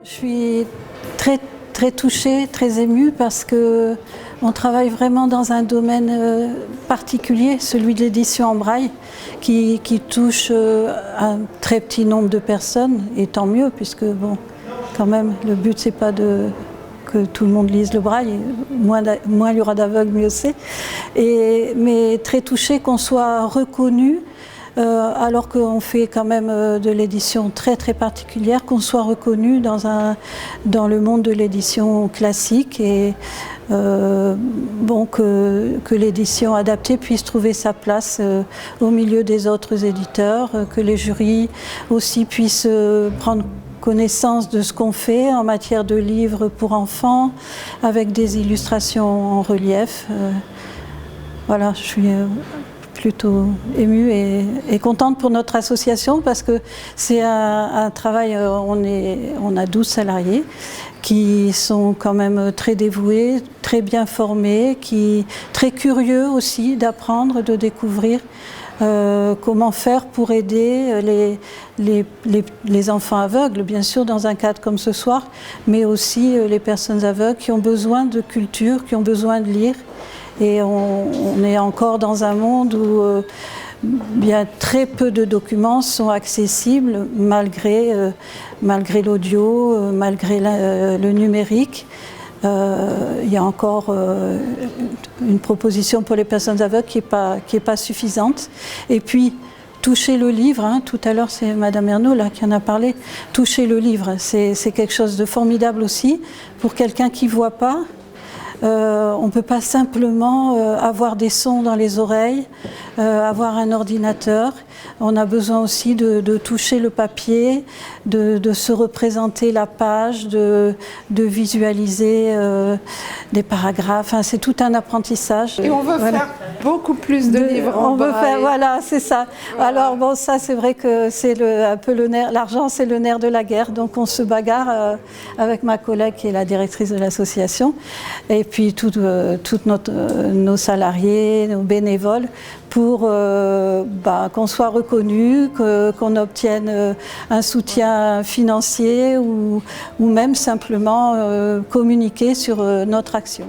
Je suis très touchée, très émue parce que on travaille vraiment dans un domaine particulier, celui de l'édition en braille, qui touche un très petit nombre de personnes, et tant mieux, puisque bon, quand même, le but c'est pas que tout le monde lise le braille, moins il y aura d'aveugles, mieux c'est. Mais très touchée qu'on soit reconnu, alors qu'on fait quand même de l'édition très particulière, qu'on soit reconnu dans le monde de l'édition classique et bon, que l'édition adaptée puisse trouver sa place au milieu des autres éditeurs, que les jurys aussi puissent prendre connaissance de ce qu'on fait en matière de livres pour enfants, avec des illustrations en relief. Voilà, je suis plutôt émue et contente pour notre association parce que c'est un travail, on a 12 salariés qui sont quand même très dévoués, très bien formés, très curieux aussi d'apprendre, de découvrir comment faire pour aider les enfants aveugles, bien sûr dans un cadre comme ce soir, mais aussi les personnes aveugles qui ont besoin de culture, qui ont besoin de lire. Et on est encore dans un monde où bien très peu de documents sont accessibles malgré l'audio, malgré le numérique. Il y a encore une proposition pour les personnes aveugles qui est pas suffisante. Et puis, toucher le livre, hein, tout à l'heure c'est Madame Ernaud là, qui en a parlé, toucher le livre, c'est quelque chose de formidable aussi pour quelqu'un qui ne voit pas. On ne peut pas simplement avoir des sons dans les oreilles, avoir un ordinateur. On a besoin aussi de toucher le papier, de se représenter la page, de visualiser des paragraphes. Enfin, c'est tout un apprentissage. Et on veut faire beaucoup plus de livres en braille. Voilà, c'est ça. Voilà. Alors bon, ça c'est vrai que c'est un peu le nerf. L'argent, c'est le nerf de la guerre. Donc on se bagarre avec ma collègue qui est la directrice de l'association. Et puis nos salariés, nos bénévoles, pour qu'on soit reconnu, qu'on obtienne un soutien financier ou même simplement communiquer sur notre action.